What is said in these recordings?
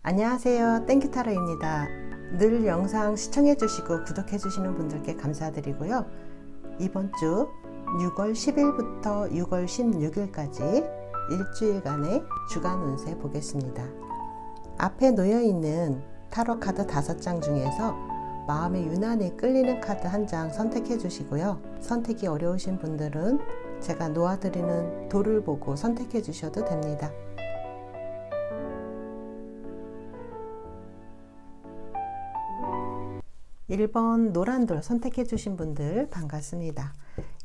안녕하세요, 땡큐타로입니다. 늘 영상 시청해 주시고 구독해 주시는 분들께 감사드리고요. 이번 주 6월 10일부터 6월 16일까지 일주일간의 주간 운세 보겠습니다. 앞에 놓여 있는 타로 카드 5장 중에서 마음의 유난히 끌리는 카드 한 장 선택해 주시고요. 선택이 어려우신 분들은 제가 놓아드리는 돌을 보고 선택해 주셔도 됩니다. 1번 노란돌 선택해 주신 분들 반갑습니다.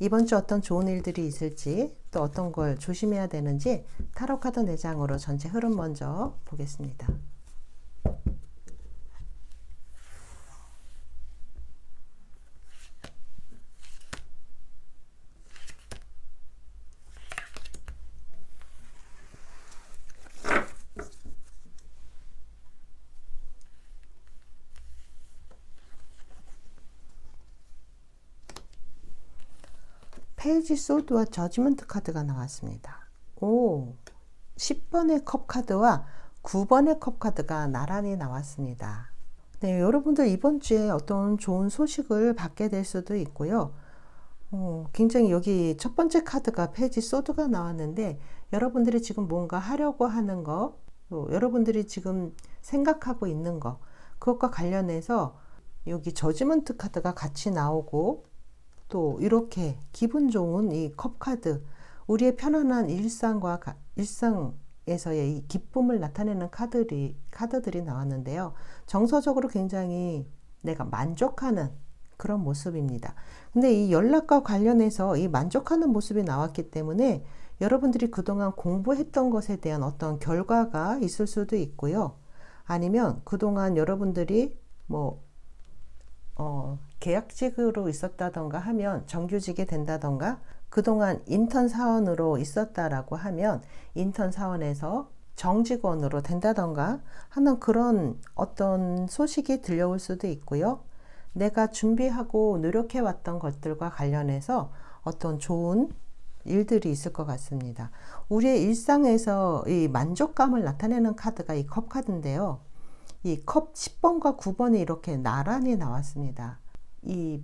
이번 주 어떤 좋은 일들이 있을지, 또 어떤 걸 조심해야 되는지 타로 카드 4장으로 전체 흐름 먼저 보겠습니다. 페이지 소드와 저지먼트 카드가 나왔습니다. 10번의 컵 카드와 9번의 컵 카드가 나란히 나왔습니다. 네, 여러분들 이번 주에 어떤 좋은 소식을 받게 될 수도 있고요. 굉장히 여기 첫 번째 카드가 페이지 소드가 나왔는데, 여러분들이 지금 뭔가 하려고 하는 거, 또 여러분들이 지금 생각하고 있는 거, 그것과 관련해서 여기 저지먼트 카드가 같이 나오고, 또 이렇게 기분 좋은 이 컵 카드, 우리의 편안한 일상에서의 이 기쁨을 나타내는 카드들이 나왔는데요. 정서적으로 굉장히 내가 만족하는 그런 모습입니다. 근데 이 연락과 관련해서 이 만족하는 모습이 나왔기 때문에 여러분들이 그동안 공부했던 것에 대한 어떤 결과가 있을 수도 있고요. 아니면 그동안 여러분들이 계약직으로 있었다던가 하면 정규직이 된다던가, 그동안 인턴 사원으로 있었다라고 하면 인턴 사원에서 정직원으로 된다던가 하는 그런 어떤 소식이 들려올 수도 있고요. 내가 준비하고 노력해왔던 것들과 관련해서 어떤 좋은 일들이 있을 것 같습니다. 우리의 일상에서 이 만족감을 나타내는 카드가 이 컵 카드인데요. 이 컵 10번과 9번이 이렇게 나란히 나왔습니다. 이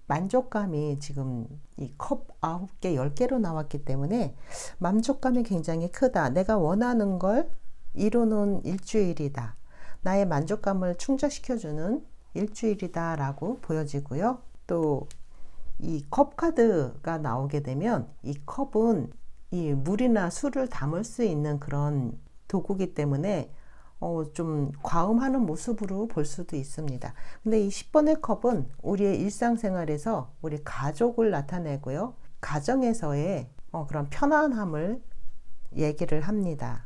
만족감이 지금 이 컵 9개, 10개로 나왔기 때문에 만족감이 굉장히 크다. 내가 원하는 걸 이루는 일주일이다. 나의 만족감을 충족시켜주는 일주일이다 라고 보여지고요. 또 이 컵 카드가 나오게 되면 이 컵은 이 물이나 술을 담을 수 있는 그런 도구이기 때문에 좀 과음하는 모습으로 볼 수도 있습니다. 근데 이 10번의 컵은 우리의 일상생활에서 우리 가족을 나타내고요. 가정에서의 그런 편안함을 얘기를 합니다.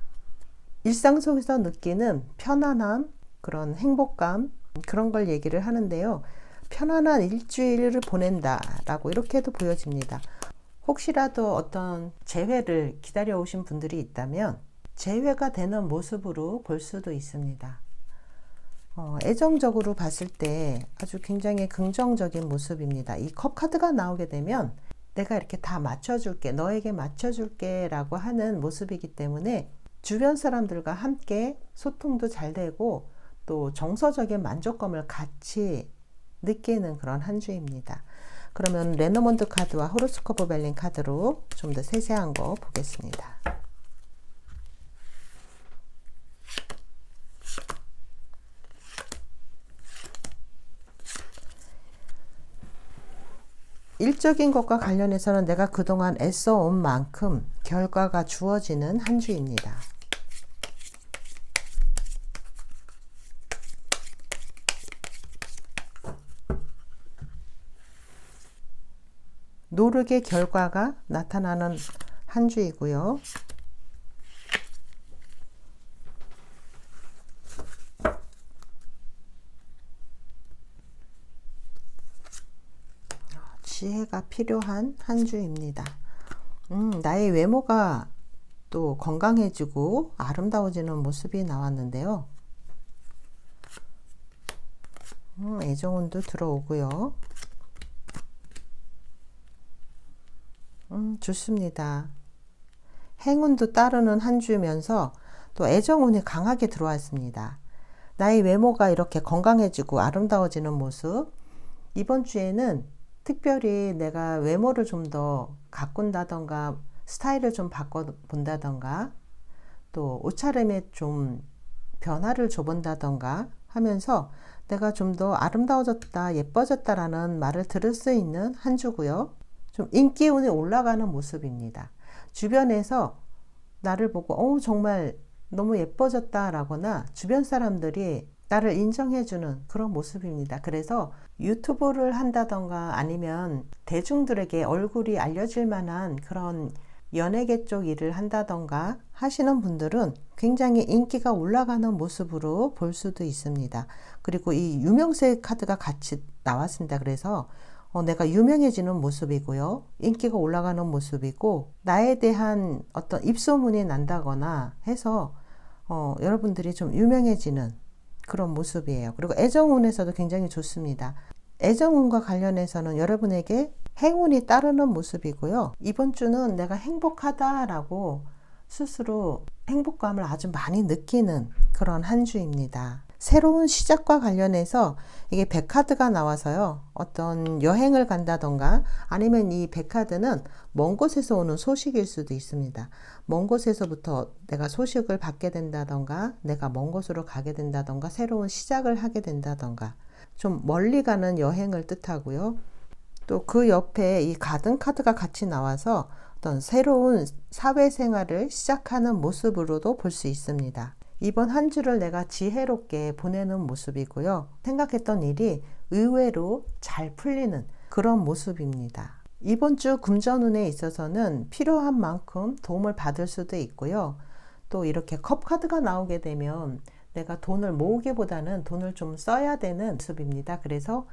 일상 속에서 느끼는 편안함, 그런 행복감, 그런 걸 얘기를 하는데요. 편안한 일주일을 보낸다라고 이렇게도 보여집니다. 혹시라도 어떤 재회를 기다려 오신 분들이 있다면 재회가 되는 모습으로 볼 수도 있습니다. 애정적으로 봤을 때 아주 굉장히 긍정적인 모습입니다. 이 컵 카드가 나오게 되면 내가 이렇게 다 맞춰줄게, 너에게 맞춰줄게 라고 하는 모습이기 때문에 주변 사람들과 함께 소통도 잘 되고 또 정서적인 만족감을 같이 느끼는 그런 한 주입니다. 그러면 레노먼드 카드와 호로스코프 벨린 카드로 좀 더 세세한 거 보겠습니다. 일적인 것과 관련해서는 내가 그동안 애써온 만큼 결과가 주어지는 한 주입니다. 노력의 결과가 나타나는 한 주이고요. 지혜가 필요한 한 주입니다. 나의 외모가 또 건강해지고 아름다워지는 모습이 나왔는데요. 애정운도 들어오고요. 좋습니다. 행운도 따르는 한 주면서 또 애정운이 강하게 들어왔습니다. 나의 외모가 이렇게 건강해지고 아름다워지는 모습. 이번 주에는 특별히 내가 외모를 좀 더 가꾼다던가 스타일을 좀 바꿔본다던가 또 옷차림에 좀 변화를 줘본다던가 하면서 내가 좀 더 아름다워졌다, 예뻐졌다라는 말을 들을 수 있는 한 주고요. 좀 인기운이 올라가는 모습입니다. 주변에서 나를 보고 정말 너무 예뻐졌다라거나 주변 사람들이 나를 인정해주는 그런 모습입니다. 그래서 유튜브를 한다던가 아니면 대중들에게 얼굴이 알려질 만한 그런 연예계 쪽 일을 한다던가 하시는 분들은 굉장히 인기가 올라가는 모습으로 볼 수도 있습니다. 그리고 이 유명세 카드가 같이 나왔습니다. 그래서 내가 유명해지는 모습이고요. 인기가 올라가는 모습이고 나에 대한 어떤 입소문이 난다거나 해서 여러분들이 좀 유명해지는 그런 모습이에요. 그리고 애정운에서도 굉장히 좋습니다. 애정운과 관련해서는 여러분에게 행운이 따르는 모습이고요. 이번 주는 내가 행복하다라고 스스로 행복감을 아주 많이 느끼는 그런 한 주입니다. 새로운 시작과 관련해서 이게 100카드가 나와서요. 어떤 여행을 간다던가 아니면 이 100카드는 먼 곳에서 오는 소식일 수도 있습니다. 먼 곳에서부터 내가 소식을 받게 된다던가 내가 먼 곳으로 가게 된다던가 새로운 시작을 하게 된다던가 좀 멀리 가는 여행을 뜻하고요. 또 그 옆에 이 가든 카드가 같이 나와서 어떤 새로운 사회생활을 시작하는 모습으로도 볼 수 있습니다. 이번 한 주를 내가 지혜롭게 보내는 모습이고요. 생각했던 일이 의외로 잘 풀리는 그런 모습입니다. 이번 주 금전운에 있어서는 필요한 만큼 도움을 받을 수도 있고요. 또 이렇게 컵 카드가 나오게 되면 내가 돈을 모으기보다는 돈을 좀 써야 되는 모습입니다. 그래서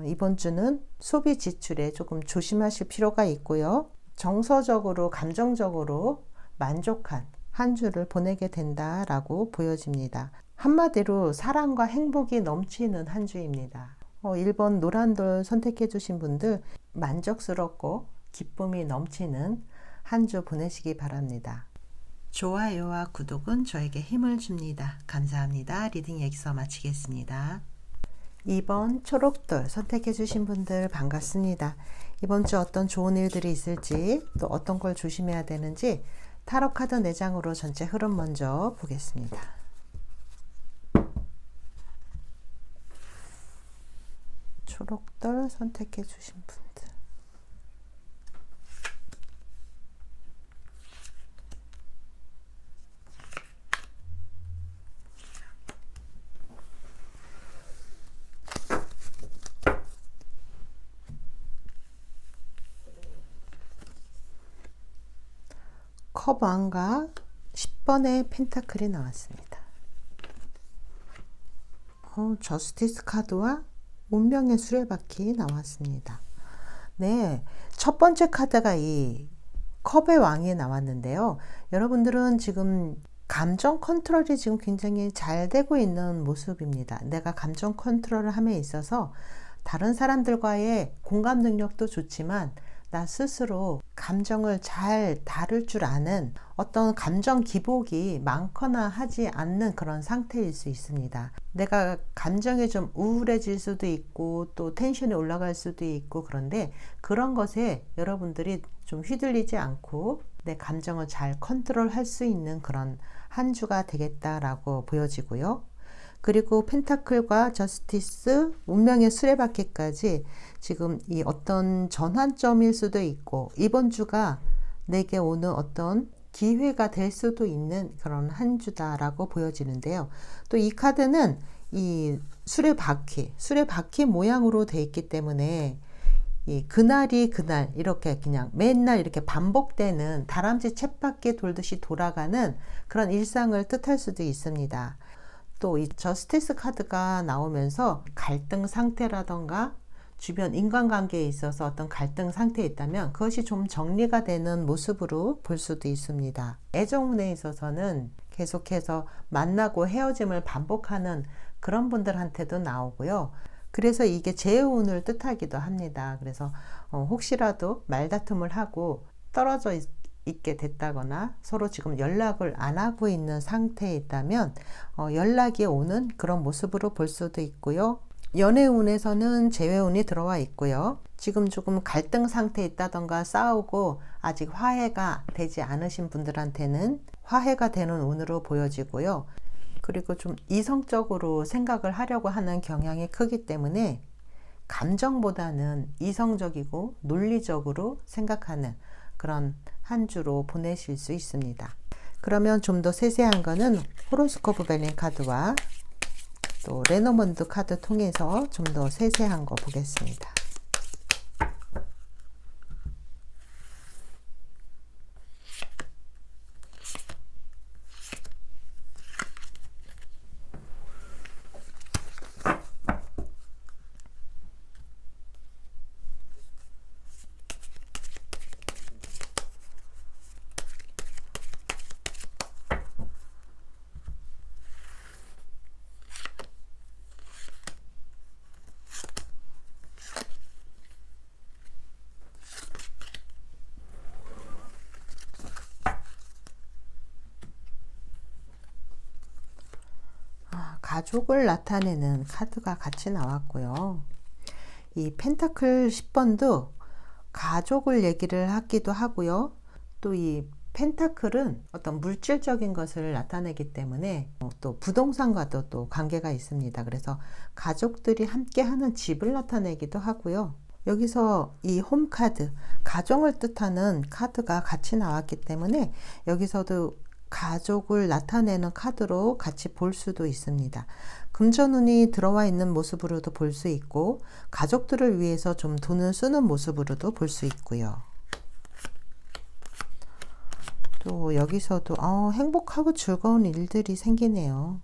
이번 주는 소비 지출에 조금 조심하실 필요가 있고요. 정서적으로 감정적으로 만족한 한 주를 보내게 된다라고 보여집니다. 한마디로 사랑과 행복이 넘치는 한 주입니다. 1번 노란돌 선택해 주신 분들 만족스럽고 기쁨이 넘치는 한 주 보내시기 바랍니다. 좋아요와 구독은 저에게 힘을 줍니다. 감사합니다. 리딩 여기서 마치겠습니다. 2번 초록돌 선택해 주신 분들 반갑습니다. 이번 주 어떤 좋은 일들이 있을지 또 어떤 걸 조심해야 되는지 타로 카드 4장으로 전체 흐름 먼저 보겠습니다. 초록돌 선택해 주신 분들 컵 왕과 10번의 펜타클이 나왔습니다. 저스티스 카드와 운명의 수레바퀴 나왔습니다. 네, 첫 번째 카드가 이 컵의 왕이 나왔는데요. 여러분들은 지금 감정 컨트롤이 지금 굉장히 잘 되고 있는 모습입니다. 내가 감정 컨트롤을 함에 있어서 다른 사람들과의 공감 능력도 좋지만 나 스스로 감정을 잘 다룰 줄 아는 어떤 감정 기복이 많거나 하지 않는 그런 상태일 수 있습니다. 내가 감정이 좀 우울해질 수도 있고 또 텐션이 올라갈 수도 있고 그런데 그런 것에 여러분들이 좀 휘둘리지 않고 내 감정을 잘 컨트롤할 수 있는 그런 한 주가 되겠다라고 보여지고요. 그리고 펜타클과 저스티스, 운명의 수레바퀴까지 지금 이 어떤 전환점일 수도 있고 이번 주가 내게 오는 어떤 기회가 될 수도 있는 그런 한 주다라고 보여지는데요. 또 이 카드는 이 수레바퀴 모양으로 되어 있기 때문에 이 그날이 그날 이렇게 그냥 맨날 이렇게 반복되는 다람쥐 쳇바퀴 돌듯이 돌아가는 그런 일상을 뜻할 수도 있습니다. 또 이 저스티스 카드가 나오면서 갈등 상태라던가 주변 인간관계에 있어서 어떤 갈등 상태에 있다면 그것이 좀 정리가 되는 모습으로 볼 수도 있습니다. 애정운에 있어서는 계속해서 만나고 헤어짐을 반복하는 그런 분들한테도 나오고요. 그래서 이게 재운을 뜻하기도 합니다. 그래서 혹시라도 말다툼을 하고 떨어져 있게 됐다거나 서로 지금 연락을 안 하고 있는 상태에 있다면 연락이 오는 그런 모습으로 볼 수도 있고요. 연애운에서는 재회운이 들어와 있고요. 지금 조금 갈등 상태에 있다던가 싸우고 아직 화해가 되지 않으신 분들한테는 화해가 되는 운으로 보여지고요. 그리고 좀 이성적으로 생각을 하려고 하는 경향이 크기 때문에 감정보다는 이성적이고 논리적으로 생각하는 그런 한 주로 보내실 수 있습니다. 그러면 좀 더 세세한 거는 호로스코프 벨링 카드와 또 레노먼드 카드 통해서 좀 더 세세한 거 보겠습니다. 가족을 나타내는 카드가 같이 나왔고요. 이 펜타클 10번도 가족을 얘기를 하기도 하고요. 또 이 펜타클은 어떤 물질적인 것을 나타내기 때문에 또 부동산과도 또 관계가 있습니다. 그래서 가족들이 함께 하는 집을 나타내기도 하고요. 여기서 이 홈 카드, 가정을 뜻하는 카드가 같이 나왔기 때문에 여기서도 가족을 나타내는 카드로 같이 볼 수도 있습니다. 금전운이 들어와 있는 모습으로도 볼 수 있고 가족들을 위해서 좀 돈을 쓰는 모습으로도 볼 수 있고요. 또 여기서도 행복하고 즐거운 일들이 생기네요.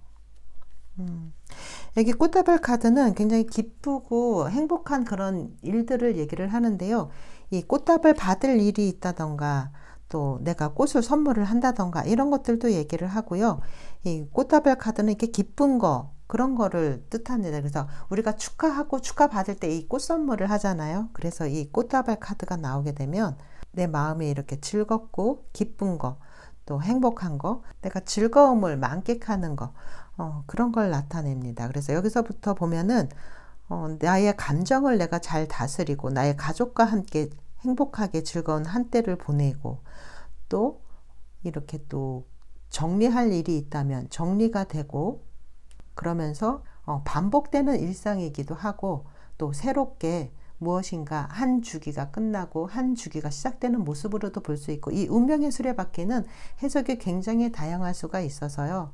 여기 꽃다발 카드는 굉장히 기쁘고 행복한 그런 일들을 얘기를 하는데요. 이 꽃다발 받을 일이 있다던가 또 내가 꽃을 선물을 한다던가 이런 것들도 얘기를 하고요. 이 꽃다발 카드는 이렇게 기쁜 거 그런 거를 뜻합니다. 그래서 우리가 축하하고 축하받을 때 이 꽃 선물을 하잖아요. 그래서 이 꽃다발 카드가 나오게 되면 내 마음이 이렇게 즐겁고 기쁜 거, 또 행복한 거, 내가 즐거움을 만끽하는 거 그런 걸 나타냅니다. 그래서 여기서부터 보면은 나의 감정을 내가 잘 다스리고 나의 가족과 함께 행복하게 즐거운 한때를 보내고 또 이렇게 또 정리할 일이 있다면 정리가 되고 그러면서 반복되는 일상이기도 하고 또 새롭게 무엇인가 한 주기가 끝나고 한 주기가 시작되는 모습으로도 볼 수 있고 이 운명의 수레바퀴는 해석이 굉장히 다양할 수가 있어서요.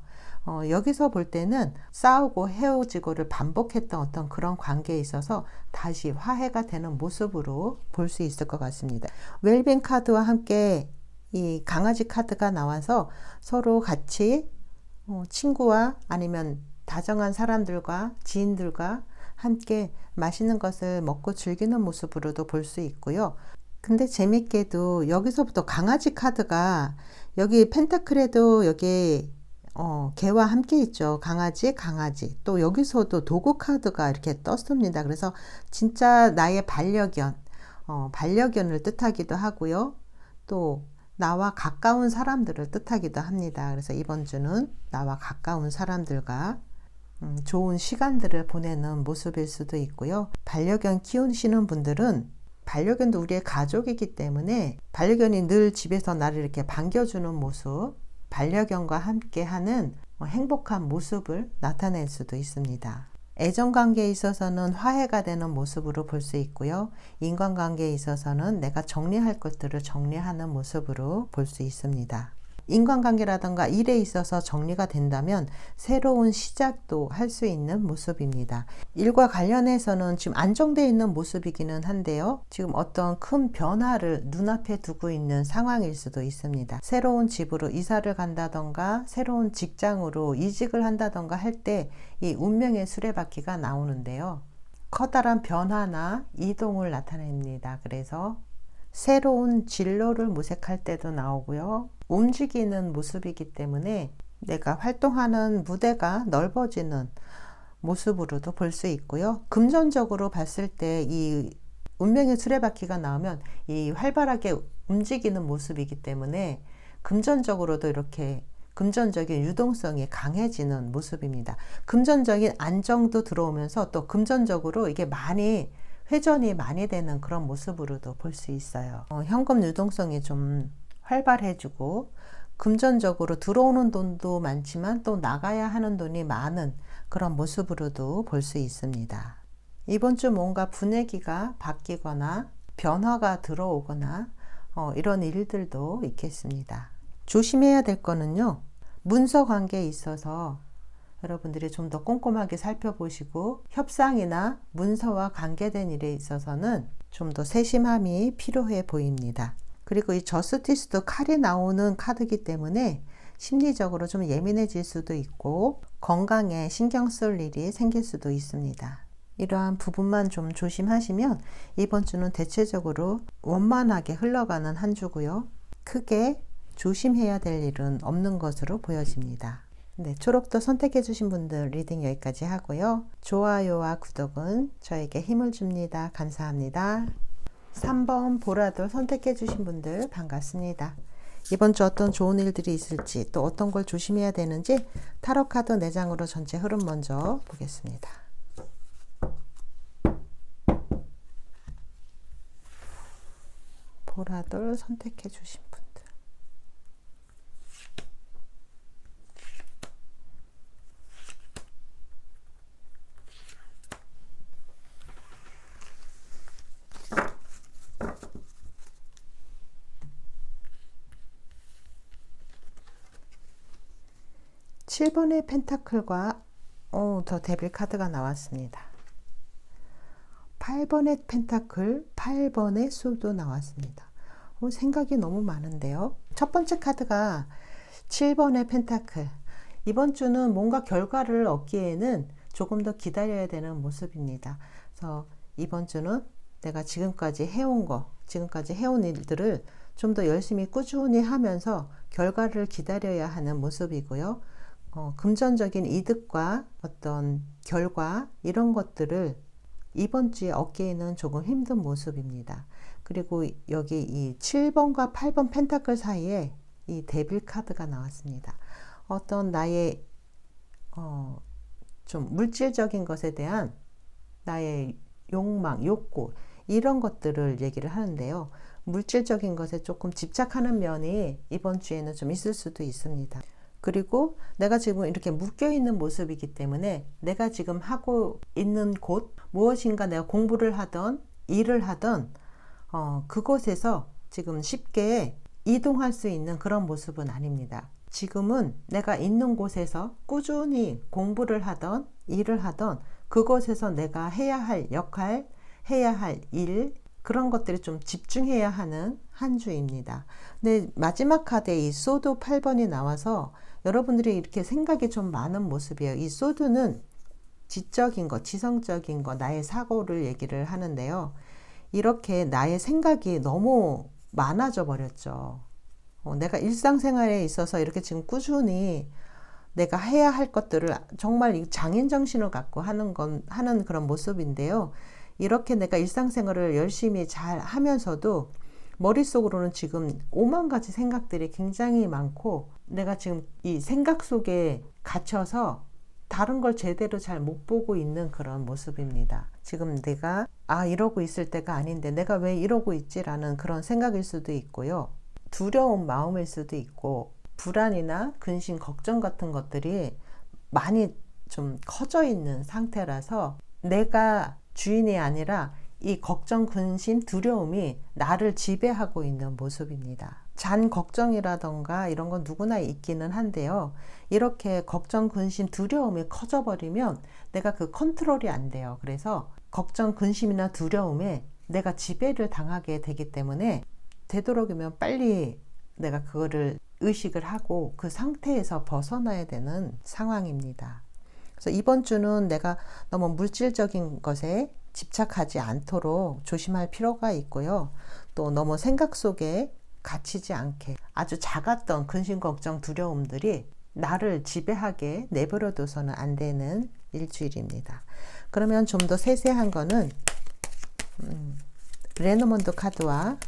여기서 볼 때는 싸우고 헤어지고를 반복했던 어떤 그런 관계에 있어서 다시 화해가 되는 모습으로 볼 수 있을 것 같습니다. 웰빙 카드와 함께 이 강아지 카드가 나와서 서로 같이 친구와 아니면 다정한 사람들과 지인들과 함께 맛있는 것을 먹고 즐기는 모습으로도 볼 수 있고요. 근데 재밌게도 여기서부터 강아지 카드가 여기 펜타클에도 여기 개와 함께 있죠. 강아지. 또 여기서도 도구 카드가 이렇게 떴습니다. 그래서 진짜 나의 반려견을 뜻하기도 하고요. 또 나와 가까운 사람들을 뜻하기도 합니다. 그래서 이번 주는 나와 가까운 사람들과 좋은 시간들을 보내는 모습일 수도 있고요. 반려견 키우시는 분들은 반려견도 우리의 가족이기 때문에 반려견이 늘 집에서 나를 이렇게 반겨주는 모습, 반려견과 함께하는 행복한 모습을 나타낼 수도 있습니다. 애정관계에 있어서는 화해가 되는 모습으로 볼 수 있고요. 인간관계에 있어서는 내가 정리할 것들을 정리하는 모습으로 볼 수 있습니다. 인간관계라든가 일에 있어서 정리가 된다면 새로운 시작도 할 수 있는 모습입니다. 일과 관련해서는 지금 안정되어 있는 모습이기는 한데요. 지금 어떤 큰 변화를 눈앞에 두고 있는 상황일 수도 있습니다. 새로운 집으로 이사를 간다던가 새로운 직장으로 이직을 한다던가 할 때 이 운명의 수레바퀴가 나오는데요. 커다란 변화나 이동을 나타냅니다. 그래서 새로운 진로를 모색할 때도 나오고요. 움직이는 모습이기 때문에 내가 활동하는 무대가 넓어지는 모습으로도 볼 수 있고요. 금전적으로 봤을 때 이 운명의 수레바퀴가 나오면 이 활발하게 움직이는 모습이기 때문에 금전적으로도 이렇게 금전적인 유동성이 강해지는 모습입니다. 금전적인 안정도 들어오면서 또 금전적으로 이게 많이 회전이 많이 되는 그런 모습으로도 볼 수 있어요. 현금 유동성이 좀 활발해지고 금전적으로 들어오는 돈도 많지만 또 나가야 하는 돈이 많은 그런 모습으로도 볼 수 있습니다. 이번 주 뭔가 분위기가 바뀌거나 변화가 들어오거나 이런 일들도 있겠습니다. 조심해야 될 거는요, 문서 관계에 있어서 여러분들이 좀 더 꼼꼼하게 살펴보시고 협상이나 문서와 관계된 일에 있어서는 좀 더 세심함이 필요해 보입니다. 그리고 이 저스티스도 칼이 나오는 카드이기 때문에 심리적으로 좀 예민해질 수도 있고 건강에 신경 쓸 일이 생길 수도 있습니다. 이러한 부분만 좀 조심하시면 이번 주는 대체적으로 원만하게 흘러가는 한 주고요. 크게 조심해야 될 일은 없는 것으로 보여집니다. 네, 초록도 선택해 주신 분들 리딩 여기까지 하고요. 좋아요와 구독은 저에게 힘을 줍니다. 감사합니다. 3번 보라돌 선택해 주신 분들 반갑습니다. 이번 주 어떤 좋은 일들이 있을지 또 어떤 걸 조심해야 되는지 타로 카드 4장으로 전체 흐름 먼저 보겠습니다. 보라돌 선택해 주신 분들 7번의 펜타클과 더 데빌 카드가 나왔습니다. 8번의 펜타클, 8번의 소도 나왔습니다. 생각이 너무 많은데요. 첫 번째 카드가 7번의 펜타클. 이번 주는 뭔가 결과를 얻기에는 조금 더 기다려야 되는 모습입니다. 그래서 이번 주는 내가 지금까지 해온 일들을 좀 더 열심히 꾸준히 하면서 결과를 기다려야 하는 모습이고요. 금전적인 이득과 어떤 결과 이런 것들을 이번 주에 얻기에는 조금 힘든 모습입니다. 그리고 여기 이 7번과 8번 펜타클 사이에 이 데빌 카드가 나왔습니다. 어떤 나의 좀 물질적인 것에 대한 나의 욕망, 욕구 이런 것들을 얘기를 하는데요. 물질적인 것에 조금 집착하는 면이 이번 주에는 좀 있을 수도 있습니다. 그리고 내가 지금 이렇게 묶여있는 모습이기 때문에 내가 지금 하고 있는 곳 무엇인가 내가 공부를 하던 일을 하던 그곳에서 지금 쉽게 이동할 수 있는 그런 모습은 아닙니다. 지금은 내가 있는 곳에서 꾸준히 공부를 하던 일을 하던 그곳에서 내가 해야 할 역할, 해야 할 일 그런 것들이 좀 집중해야 하는 한 주입니다. 근데 마지막 카드에 이 소드 8번이 나와서 여러분들이 이렇게 생각이 좀 많은 모습이에요. 이 소드는 지적인 것, 지성적인 것, 나의 사고를 얘기를 하는데요. 이렇게 나의 생각이 너무 많아져 버렸죠. 내가 일상생활에 있어서 이렇게 지금 꾸준히 내가 해야 할 것들을 정말 장인 정신을 갖고 하는 그런 모습인데요. 이렇게 내가 일상생활을 열심히 잘 하면서도 머릿속으로는 지금 5만 가지 생각들이 굉장히 많고 내가 지금 이 생각 속에 갇혀서 다른 걸 제대로 잘 못 보고 있는 그런 모습입니다. 지금 내가 이러고 있을 때가 아닌데 내가 왜 이러고 있지라는 그런 생각일 수도 있고요. 두려운 마음일 수도 있고 불안이나 근심, 걱정 같은 것들이 많이 좀 커져 있는 상태라서 내가 주인이 아니라 이 걱정, 근심, 두려움이 나를 지배하고 있는 모습입니다. 잔 걱정이라던가 이런 건 누구나 있기는 한데요. 이렇게 걱정, 근심, 두려움이 커져버리면 내가 그 컨트롤이 안 돼요. 그래서 걱정, 근심이나 두려움에 내가 지배를 당하게 되기 때문에 되도록이면 빨리 내가 그거를 의식을 하고 그 상태에서 벗어나야 되는 상황입니다. 그래서 이번 주는 내가 너무 물질적인 것에 집착하지 않도록 조심할 필요가 있고요. 또 너무 생각 속에 갇히지 않게 아주 작았던 근심, 걱정, 두려움들이 나를 지배하게 내버려둬서는 안 되는 일주일입니다. 그러면 좀 더 세세한 거는 레노먼드 카드와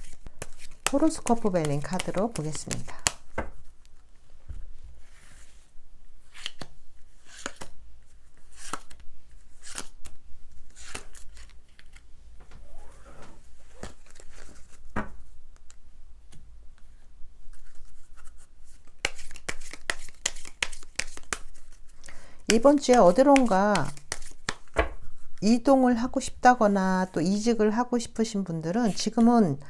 호로스코프 벨링 카드로 보겠습니다. 이번 주에 어디론가 이동을 하고 싶다거나 또 이직을 하고 싶으신 분들은 지금은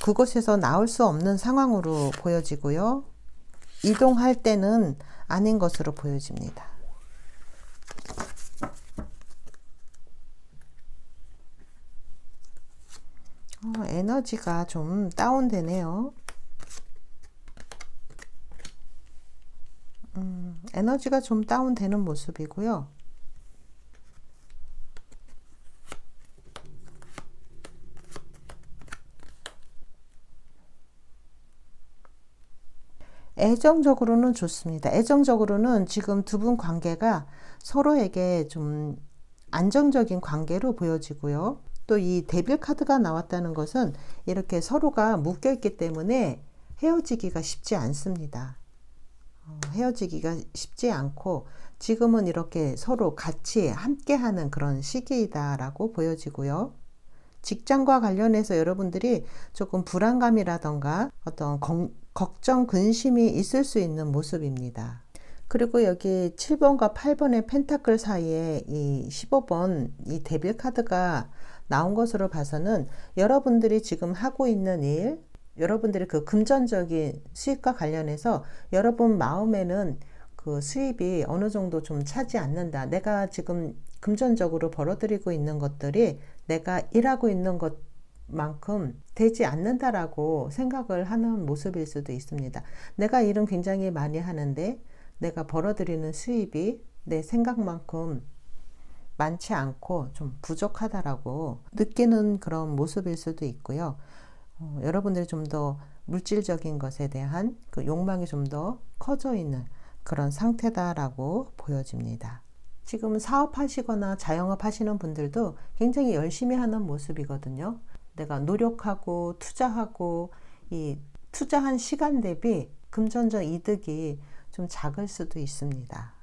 그곳에서 나올 수 없는 상황으로 보여지고요. 이동할 때는 아닌 것으로 보여집니다. 에너지가 좀 다운되네요. 에너지가 좀 다운되는 모습이고요. 애정적으로는 좋습니다. 애정적으로는 지금 두 분 관계가 서로에게 좀 안정적인 관계로 보여지고요. 또 이 데빌 카드가 나왔다는 것은 이렇게 서로가 묶여 있기 때문에 헤어지기가 쉽지 않습니다. 헤어지기가 쉽지 않고 지금은 이렇게 서로 같이 함께하는 그런 시기이다라고 보여지고요. 직장과 관련해서 여러분들이 조금 불안감이라던가 어떤 걱정, 근심이 있을 수 있는 모습입니다. 그리고 여기 7번과 8번의 펜타클 사이에 이 15번 이 데빌 카드가 나온 것으로 봐서는 여러분들이 지금 하고 있는 일, 여러분들의 그 금전적인 수익과 관련해서 여러분 마음에는 그 수입이 어느 정도 좀 차지 않는다. 내가 지금 금전적으로 벌어들이고 있는 것들이 내가 일하고 있는 것만큼 되지 않는다라고 생각을 하는 모습일 수도 있습니다. 내가 일은 굉장히 많이 하는데 내가 벌어들이는 수입이 내 생각만큼 많지 않고 좀 부족하다라고 느끼는 그런 모습일 수도 있고요. 여러분들이 좀 더 물질적인 것에 대한 그 욕망이 좀 더 커져 있는 그런 상태다라고 보여집니다. 지금 사업하시거나 자영업 하시는 분들도 굉장히 열심히 하는 모습이거든요. 내가 노력하고 투자하고 이 투자한 시간 대비 금전적 이득이 좀 작을 수도 있습니다.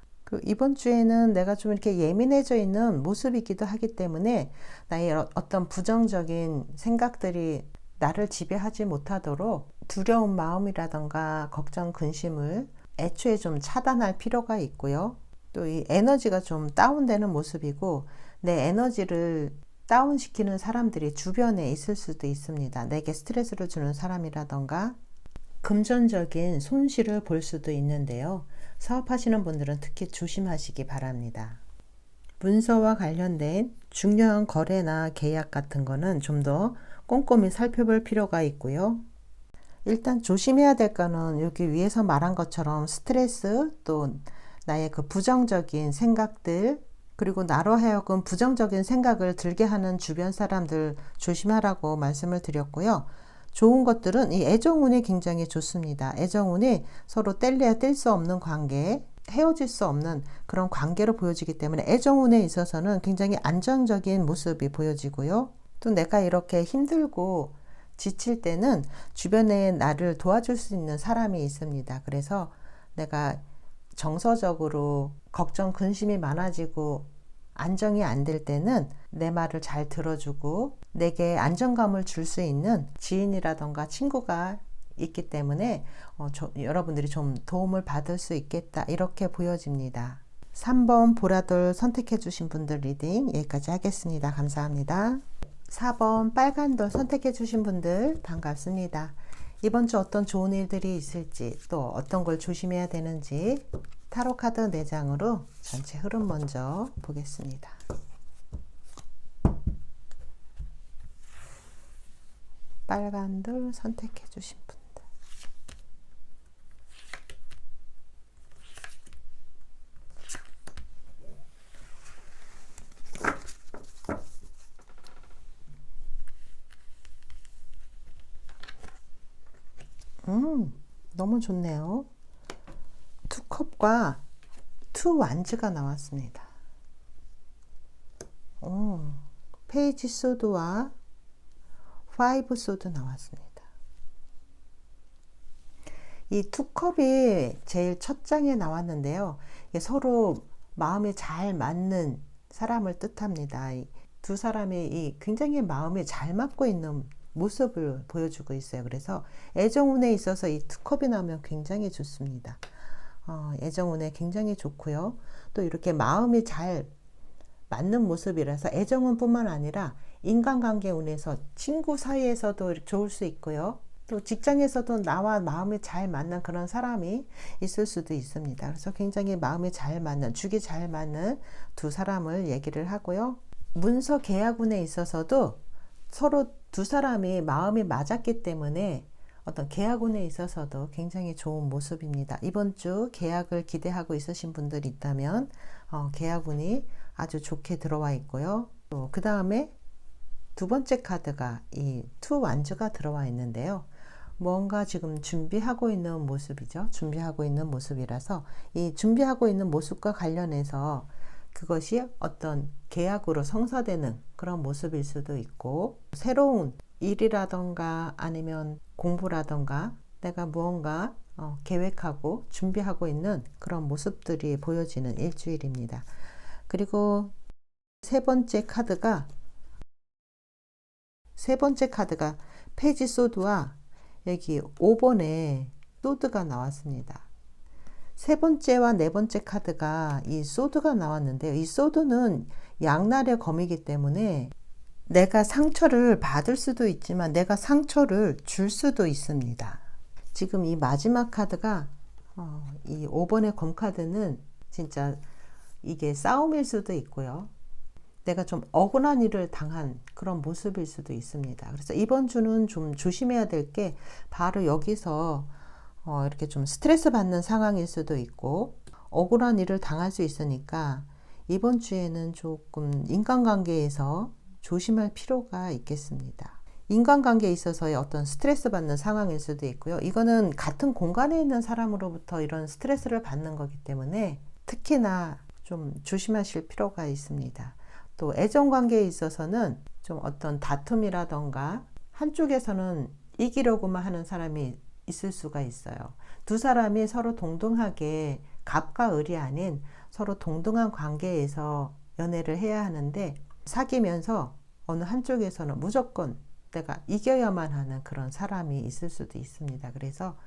이번 주에는 내가 좀 이렇게 예민해져 있는 모습이기도 하기 때문에 나의 어떤 부정적인 생각들이 나를 지배하지 못하도록 두려운 마음이라던가 걱정, 근심을 애초에 좀 차단할 필요가 있고요. 또 이 에너지가 좀 다운되는 모습이고 내 에너지를 다운시키는 사람들이 주변에 있을 수도 있습니다. 내게 스트레스를 주는 사람이라던가 금전적인 손실을 볼 수도 있는데요. 사업하시는 분들은 특히 조심하시기 바랍니다. 문서와 관련된 중요한 거래나 계약 같은 거는 좀 더 꼼꼼히 살펴볼 필요가 있고요. 일단 조심해야 될 거는 여기 위에서 말한 것처럼 스트레스, 또 나의 그 부정적인 생각들, 그리고 나로 하여금 부정적인 생각을 들게 하는 주변 사람들 조심하라고 말씀을 드렸고요. 좋은 것들은 이 애정운이 굉장히 좋습니다. 애정운이 서로 뗄래야 뗄 수 없는 관계, 헤어질 수 없는 그런 관계로 보여지기 때문에 애정운에 있어서는 굉장히 안정적인 모습이 보여지고요. 또 내가 이렇게 힘들고 지칠 때는 주변에 나를 도와줄 수 있는 사람이 있습니다. 그래서 내가 정서적으로 걱정, 근심이 많아지고 안정이 안 될 때는 내 말을 잘 들어주고 내게 안정감을 줄 수 있는 지인이라던가 친구가 있기 때문에 여러분들이 좀 도움을 받을 수 있겠다, 이렇게 보여집니다. 3번 보라돌 선택해 주신 분들 리딩 여기까지 하겠습니다. 감사합니다. 4번 빨간 돌 선택해 주신 분들 반갑습니다. 이번 주 어떤 좋은 일들이 있을지, 또 어떤 걸 조심해야 되는지 타로 카드 4장으로 전체 흐름 먼저 보겠습니다. 빨간 돌 선택해 주신 분들. 너무 좋네요. 투 컵과 투 완즈가 나왔습니다. 페이지 소드와 파이브 소드 나왔습니다. 이 투컵이 제일 첫 장에 나왔는데요. 이게 서로 마음이 잘 맞는 사람을 뜻합니다. 두 사람이 굉장히 마음이 잘 맞고 있는 모습을 보여주고 있어요. 그래서 애정운에 있어서 이 투컵이 나오면 굉장히 좋습니다. 애정운에 굉장히 좋고요. 또 이렇게 마음이 잘 맞는 모습이라서 애정운뿐만 아니라 인간관계 운에서 친구 사이에서도 좋을 수 있고요. 또 직장에서도 나와 마음이 잘 맞는 그런 사람이 있을 수도 있습니다. 그래서 굉장히 마음이 잘 맞는, 죽이 잘 맞는 두 사람을 얘기를 하고요. 문서 계약운에 있어서도 서로 두 사람이 마음이 맞았기 때문에 어떤 계약운에 있어서도 굉장히 좋은 모습입니다. 이번 주 계약을 기대하고 있으신 분들이 있다면 계약운이 아주 좋게 들어와 있고요. 또 그 다음에 두 번째 카드가 이 투 완주가 들어와 있는데요. 뭔가 지금 준비하고 있는 모습이죠. 준비하고 있는 모습이라서 이 준비하고 있는 모습과 관련해서 그것이 어떤 계약으로 성사되는 그런 모습일 수도 있고, 새로운 일이라던가 아니면 공부라던가 내가 무언가 계획하고 준비하고 있는 그런 모습들이 보여지는 일주일입니다. 그리고 세 번째 카드가 페이지 소드와 여기 5번에 소드가 나왔습니다. 세 번째와 네 번째 카드가 이 소드가 나왔는데요. 이 소드는 양날의 검이기 때문에 내가 상처를 받을 수도 있지만 내가 상처를 줄 수도 있습니다. 지금 이 마지막 카드가 이 5번의 검 카드는 진짜 이게 싸움일 수도 있고요. 내가 좀 억울한 일을 당한 그런 모습일 수도 있습니다. 그래서 이번 주는 좀 조심해야 될 게 바로 여기서 이렇게 좀 스트레스 받는 상황일 수도 있고 억울한 일을 당할 수 있으니까 이번 주에는 조금 인간관계에서 조심할 필요가 있겠습니다. 인간관계에 있어서의 어떤 스트레스 받는 상황일 수도 있고요. 이거는 같은 공간에 있는 사람으로부터 이런 스트레스를 받는 거기 때문에 특히나 좀 조심하실 필요가 있습니다. 또 애정관계에 있어서는 좀 어떤 다툼이라던가 한쪽에서는 이기려고만 하는 사람이 있을 수가 있어요. 두 사람이 서로 동등하게 갑과 을이 아닌 서로 동등한 관계에서 연애를 해야 하는데 사귀면서 어느 한쪽에서는 무조건 내가 이겨야만 하는 그런 사람이 있을 수도 있습니다. 그래서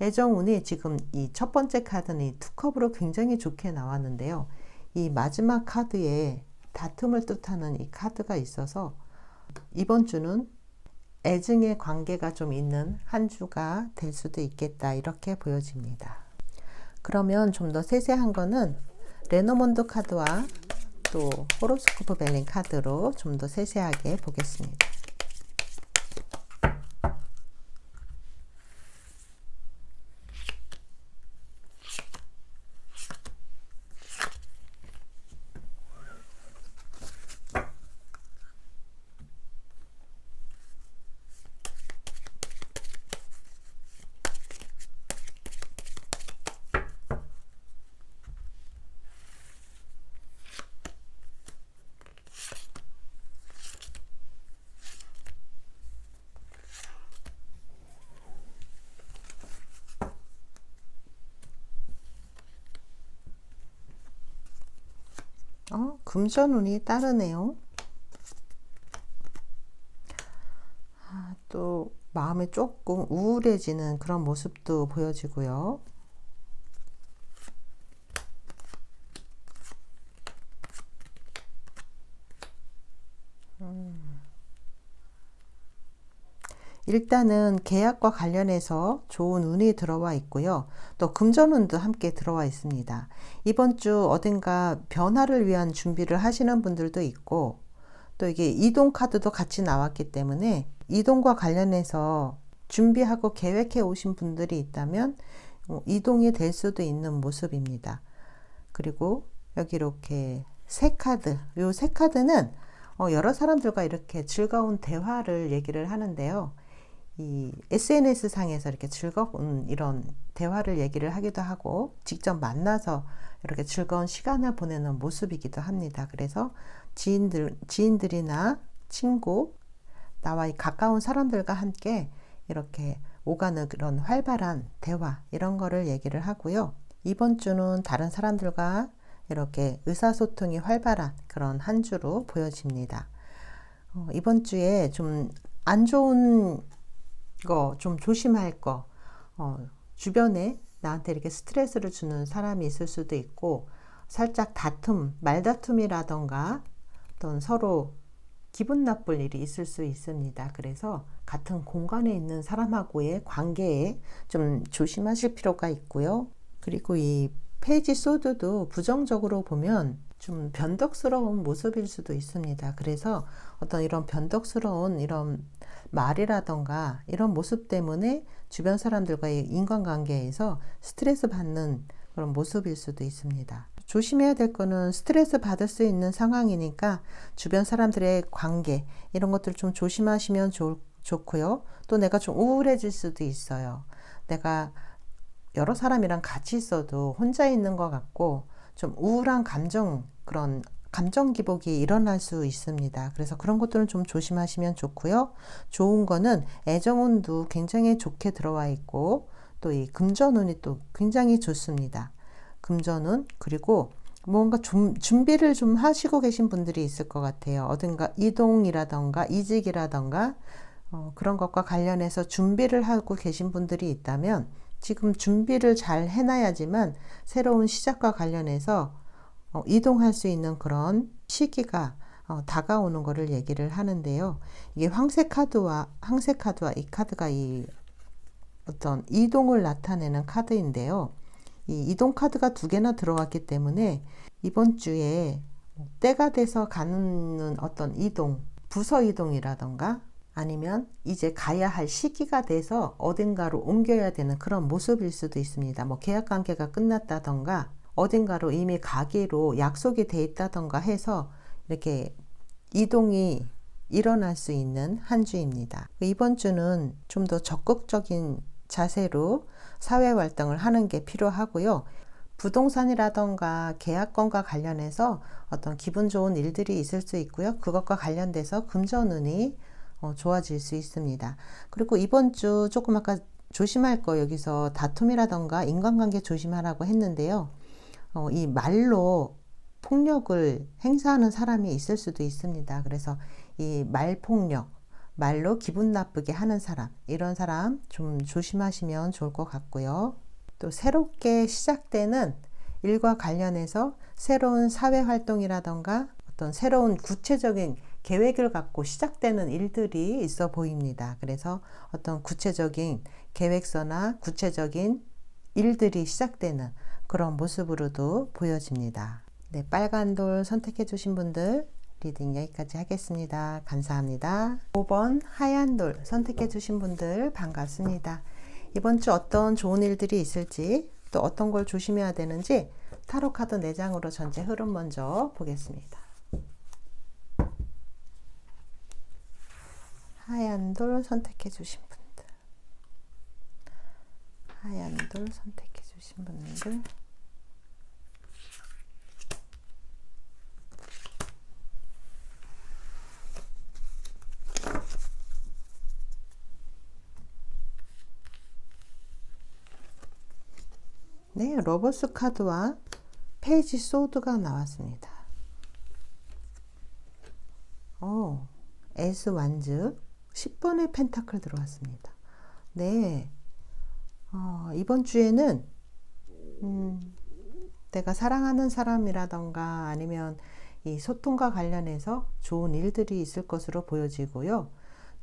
애정운이 지금 이 첫 번째 카드는 이 투컵으로 굉장히 좋게 나왔는데요. 이 마지막 카드에 다툼을 뜻하는 이 카드가 있어서 이번 주는 애증의 관계가 좀 있는 한 주가 될 수도 있겠다, 이렇게 보여집니다. 그러면 좀 더 세세한 거는 레노몬드 카드와 또 호로스코프 벨링 카드로 좀 더 세세하게 보겠습니다. 금전운이 따르네요. 또 마음이 조금 우울해지는 그런 모습도 보여지고요. 일단은 계약과 관련해서 좋은 운이 들어와 있고요. 또 금전운도 함께 들어와 있습니다. 이번 주 어딘가 변화를 위한 준비를 하시는 분들도 있고, 또 이게 이동 카드도 같이 나왔기 때문에 이동과 관련해서 준비하고 계획해 오신 분들이 있다면 이동이 될 수도 있는 모습입니다. 그리고 여기 이렇게 세 카드, 요 세 카드는 여러 사람들과 이렇게 즐거운 대화를 얘기를 하는데요. 이 SNS 상에서 이렇게 즐거운 이런 대화를 얘기를 하기도 하고 직접 만나서 이렇게 즐거운 시간을 보내는 모습이기도 합니다. 그래서 지인들이나 친구, 나와 가까운 사람들과 함께 이렇게 오가는 그런 활발한 대화 이런 거를 얘기를 하고요. 이번 주는 다른 사람들과 이렇게 의사소통이 활발한 그런 한 주로 보여집니다. 이번 주에 좀 안 좋은 거, 좀 조심할 거, 주변에 나한테 이렇게 스트레스를 주는 사람이 있을 수도 있고, 살짝 다툼, 말다툼이라던가 어떤 서로 기분 나쁠 일이 있을 수 있습니다. 그래서 같은 공간에 있는 사람하고의 관계에 좀 조심하실 필요가 있고요. 그리고 이 페이지 소드도 부정적으로 보면 좀 변덕스러운 모습일 수도 있습니다. 그래서 어떤 이런 변덕스러운 이런 말이라던가 이런 모습 때문에 주변 사람들과의 인간관계에서 스트레스 받는 그런 모습일 수도 있습니다. 조심해야 될 거는 스트레스 받을 수 있는 상황이니까 주변 사람들의 관계 이런 것들 좀 조심하시면 좋고요. 또 내가 좀 우울해질 수도 있어요. 내가 여러 사람이랑 같이 있어도 혼자 있는 것 같고 좀 우울한 감정, 그런 감정 기복이 일어날 수 있습니다. 그래서 그런 것들은 좀 조심하시면 좋고요. 좋은 거는 애정운도 굉장히 좋게 들어와 있고 또 이 금전운이 또 굉장히 좋습니다. 금전운, 그리고 뭔가 좀 준비를 좀 하시고 계신 분들이 있을 것 같아요. 어딘가 이동이라던가 이직이라던가 그런 것과 관련해서 준비를 하고 계신 분들이 있다면 지금 준비를 잘 해놔야지만 새로운 시작과 관련해서 이동할 수 있는 그런 시기가 다가오는 것을 얘기를 하는데요. 이게 황새 카드와 이 카드가 이 어떤 이동을 나타내는 카드인데요. 이 이동 카드가 두 개나 들어왔기 때문에 이번 주에 때가 돼서 가는 어떤 이동, 부서 이동이라던가 아니면 이제 가야 할 시기가 돼서 어딘가로 옮겨야 되는 그런 모습일 수도 있습니다. 뭐 계약 관계가 끝났다던가 어딘가로 이미 가기로 약속이 돼 있다던가 해서 이렇게 이동이 일어날 수 있는 한 주입니다. 이번 주는 좀 더 적극적인 자세로 사회 활동을 하는 게 필요하고요. 부동산이라던가 계약건과 관련해서 어떤 기분 좋은 일들이 있을 수 있고요. 그것과 관련돼서 금전운이 좋아질 수 있습니다. 그리고 이번 주 조금 아까 조심할 거 여기서 다툼이라던가 인간관계 조심하라고 했는데요. 이 말로 폭력을 행사하는 사람이 있을 수도 있습니다. 그래서 이 말폭력, 말로 기분 나쁘게 하는 사람, 이런 사람 좀 조심하시면 좋을 것 같고요. 또 새롭게 시작되는 일과 관련해서 새로운 사회 활동이라던가 어떤 새로운 구체적인 계획을 갖고 시작되는 일들이 있어 보입니다. 그래서 어떤 구체적인 계획서나 구체적인 일들이 시작되는 그런 모습으로도 보여집니다. 네, 빨간 돌 선택해 주신 분들 리딩 여기까지 하겠습니다. 감사합니다. 5번 하얀 돌 선택해 주신 분들 반갑습니다. 이번 주 어떤 좋은 일들이 있을지 또 어떤 걸 조심해야 되는지 타로 카드 4장으로 전체 흐름 먼저 보겠습니다. 하얀 돌 선택해 주신 분들, 하얀 돌 선택해 주신 분들, 네, 러버스 카드와 페이지 소드가 나왔습니다. 에스 완즈 10번의 펜타클 들어왔습니다. 네, 이번 주에는 내가 사랑하는 사람이라던가 아니면 이 소통과 관련해서 좋은 일들이 있을 것으로 보여지고요.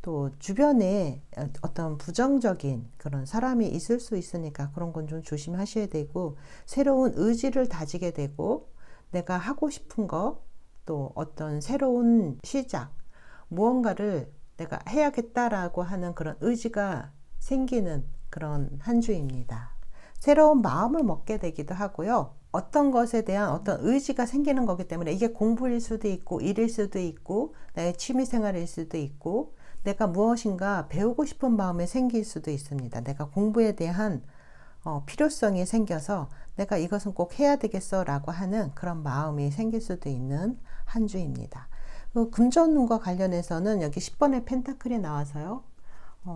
또 주변에 어떤 부정적인 그런 사람이 있을 수 있으니까 그런 건 좀 조심하셔야 되고, 새로운 의지를 다지게 되고 내가 하고 싶은 거, 또 어떤 새로운 시작, 무언가를 내가 해야겠다라고 하는 그런 의지가 생기는 그런 한 주입니다. 새로운 마음을 먹게 되기도 하고요. 어떤 것에 대한 어떤 의지가 생기는 거기 때문에 이게 공부일 수도 있고 일일 수도 있고 나의 취미생활일 수도 있고 내가 무엇인가 배우고 싶은 마음이 생길 수도 있습니다. 내가 공부에 대한 필요성이 생겨서 내가 이것은 꼭 해야 되겠어 라고 하는 그런 마음이 생길 수도 있는 한 주입니다. 금전운과 관련해서는 여기 10번의 펜타클이 나와서요.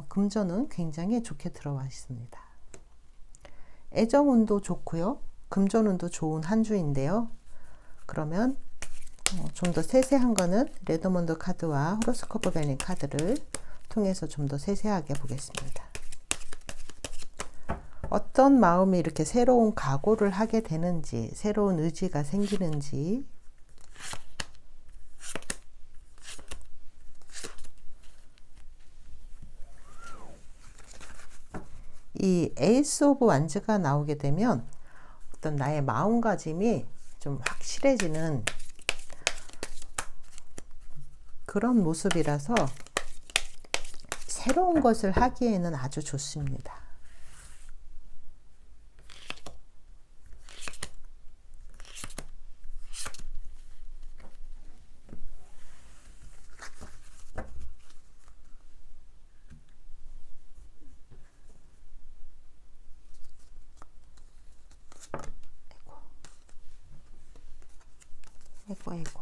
금전은 굉장히 좋게 들어와 있습니다. 애정운도 좋고요. 금전운도 좋은 한 주인데요. 그러면 좀 더 세세한 거는 레더몬드 카드와 호로스코프 벨링 카드를 통해서 좀 더 세세하게 보겠습니다. 어떤 마음이 이렇게 새로운 각오를 하게 되는지, 새로운 의지가 생기는지, 이 에이스 오브 완즈가 나오게 되면 어떤 나의 마음가짐이 좀 확실해지는 그런 모습이라서 새로운 것을 하기에는 아주 좋습니다. 아이고.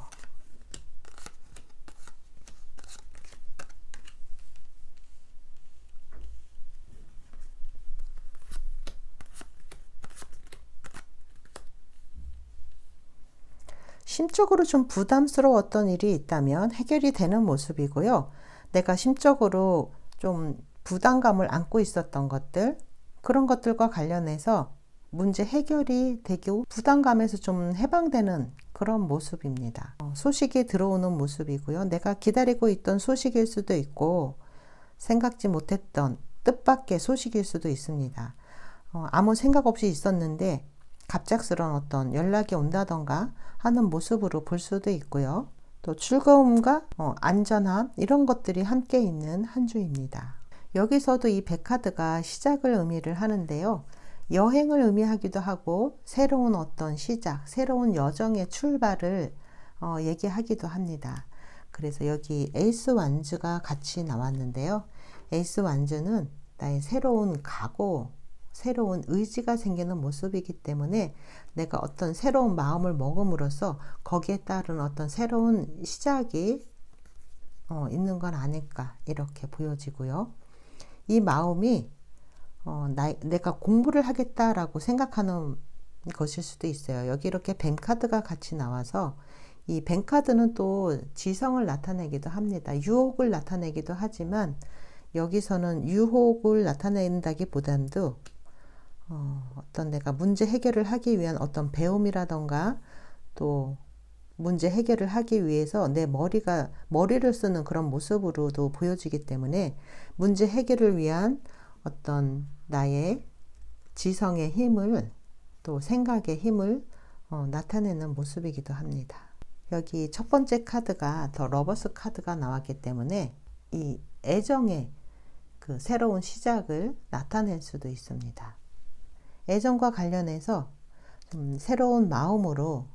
심적으로 좀 부담스러웠던 일이 있다면 해결이 되는 모습이고요. 내가 심적으로 좀 부담감을 안고 있었던 것들, 그런 것들과 관련해서 문제 해결이 되고 부담감에서 좀 해방되는 그런 모습입니다. 소식이 들어오는 모습이고요. 내가 기다리고 있던 소식일 수도 있고 생각지 못했던 뜻밖의 소식일 수도 있습니다. 아무 생각 없이 있었는데 갑작스러운 어떤 연락이 온다던가 하는 모습으로 볼 수도 있고요. 또 즐거움과 안전함 이런 것들이 함께 있는 한 주입니다. 여기서도 이 100카드가 시작을 의미를 하는데요. 여행을 의미하기도 하고 새로운 어떤 시작, 새로운 여정의 출발을 얘기하기도 합니다. 그래서 여기 에이스 완즈가 같이 나왔는데요. 에이스 완즈는 나의 새로운 각오, 새로운 의지가 생기는 모습이기 때문에 내가 어떤 새로운 마음을 먹음으로써 거기에 따른 어떤 새로운 시작이 있는 건 아닐까 이렇게 보여지고요. 이 마음이 내가 공부를 하겠다라고 생각하는 것일 수도 있어요. 여기 이렇게 뱅카드가 같이 나와서 이 뱅카드는 또 지성을 나타내기도 합니다. 유혹을 나타내기도 하지만 여기서는 유혹을 나타낸다기보다도 어떤 내가 문제 해결을 하기 위한 어떤 배움이라던가 또 문제 해결을 하기 위해서 내 머리를 쓰는 그런 모습으로도 보여지기 때문에 문제 해결을 위한 어떤 나의 지성의 힘을 또 생각의 힘을 나타내는 모습이기도 합니다. 여기 첫 번째 카드가 더 러버스 카드가 나왔기 때문에 이 애정의 그 새로운 시작을 나타낼 수도 있습니다. 애정과 관련해서 좀 새로운 마음으로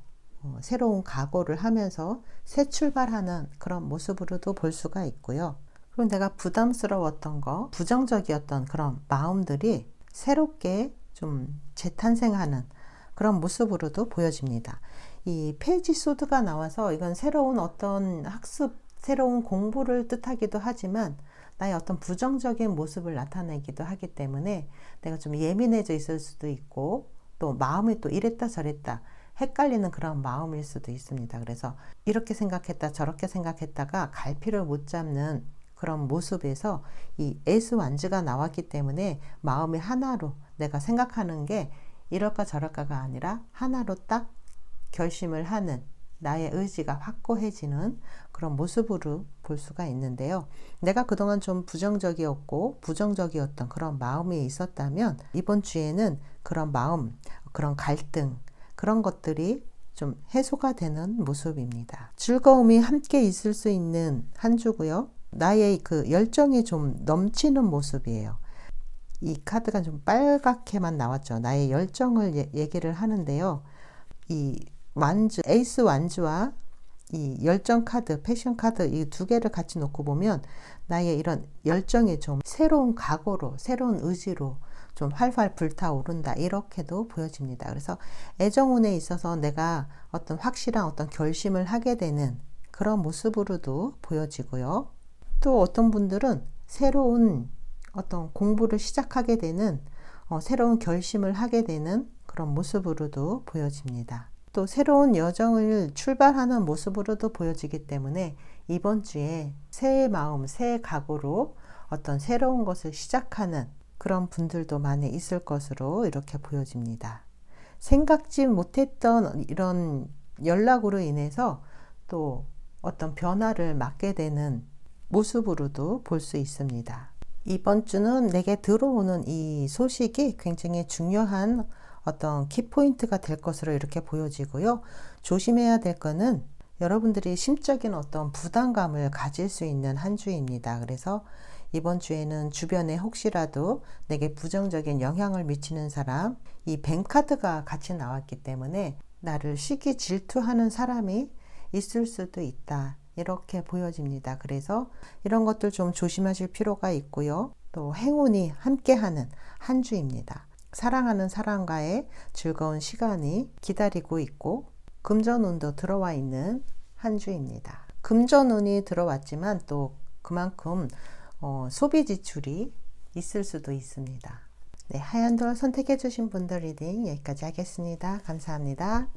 새로운 각오를 하면서 새 출발하는 그런 모습으로도 볼 수가 있고요. 그럼 내가 부담스러웠던 거, 부정적이었던 그런 마음들이 새롭게 좀 재탄생하는 그런 모습으로도 보여집니다. 이 페이지 소드가 나와서 이건 새로운 어떤 학습, 새로운 공부를 뜻하기도 하지만 나의 어떤 부정적인 모습을 나타내기도 하기 때문에 내가 좀 예민해져 있을 수도 있고 또 마음이 또 이랬다 저랬다 헷갈리는 그런 마음일 수도 있습니다. 그래서 이렇게 생각했다 저렇게 생각했다가 갈피를 못 잡는 그런 모습에서 이 에이스 완즈가 나왔기 때문에 마음이 하나로 내가 생각하는 게 이럴까 저럴까가 아니라 하나로 딱 결심을 하는 나의 의지가 확고해지는 그런 모습으로 볼 수가 있는데요. 내가 그동안 좀 부정적이었던 그런 마음이 있었다면 이번 주에는 그런 마음, 그런 갈등, 그런 것들이 좀 해소가 되는 모습입니다. 즐거움이 함께 있을 수 있는 한 주고요. 나의 그 열정이 좀 넘치는 모습이에요. 이 카드가 좀 빨갛게만 나왔죠. 나의 열정을 얘기를 하는데요. 이 완즈, 에이스 완즈와 이 열정 카드, 패션 카드 이 두 개를 같이 놓고 보면 나의 이런 열정이 좀 새로운 각오로, 새로운 의지로 좀 활활 불타오른다 이렇게도 보여집니다. 그래서 애정운에 있어서 내가 어떤 확실한 어떤 결심을 하게 되는 그런 모습으로도 보여지고요. 또 어떤 분들은 새로운 어떤 공부를 시작하게 되는 새로운 결심을 하게 되는 그런 모습으로도 보여집니다. 또 새로운 여정을 출발하는 모습으로도 보여지기 때문에 이번 주에 새 마음, 새 각오로 어떤 새로운 것을 시작하는 그런 분들도 많이 있을 것으로 이렇게 보여집니다. 생각지 못했던 이런 연락으로 인해서 또 어떤 변화를 맞게 되는 모습으로도 볼 수 있습니다. 이번 주는 내게 들어오는 이 소식이 굉장히 중요한 어떤 키포인트가 될 것으로 이렇게 보여지고요. 조심해야 될 거는 여러분들이 심적인 어떤 부담감을 가질 수 있는 한 주입니다. 그래서 이번 주에는 주변에 혹시라도 내게 부정적인 영향을 미치는 사람, 이 뱅카드가 같이 나왔기 때문에 나를 시기 질투하는 사람이 있을 수도 있다. 이렇게 보여집니다. 그래서 이런 것들 좀 조심하실 필요가 있고요. 또 행운이 함께하는 한 주입니다. 사랑하는 사람과의 즐거운 시간이 기다리고 있고 금전운도 들어와 있는 한 주입니다. 금전운이 들어왔지만 또 그만큼 소비 지출이 있을 수도 있습니다. 네, 하얀 돌 선택해 주신 분들 리딩 여기까지 하겠습니다. 감사합니다.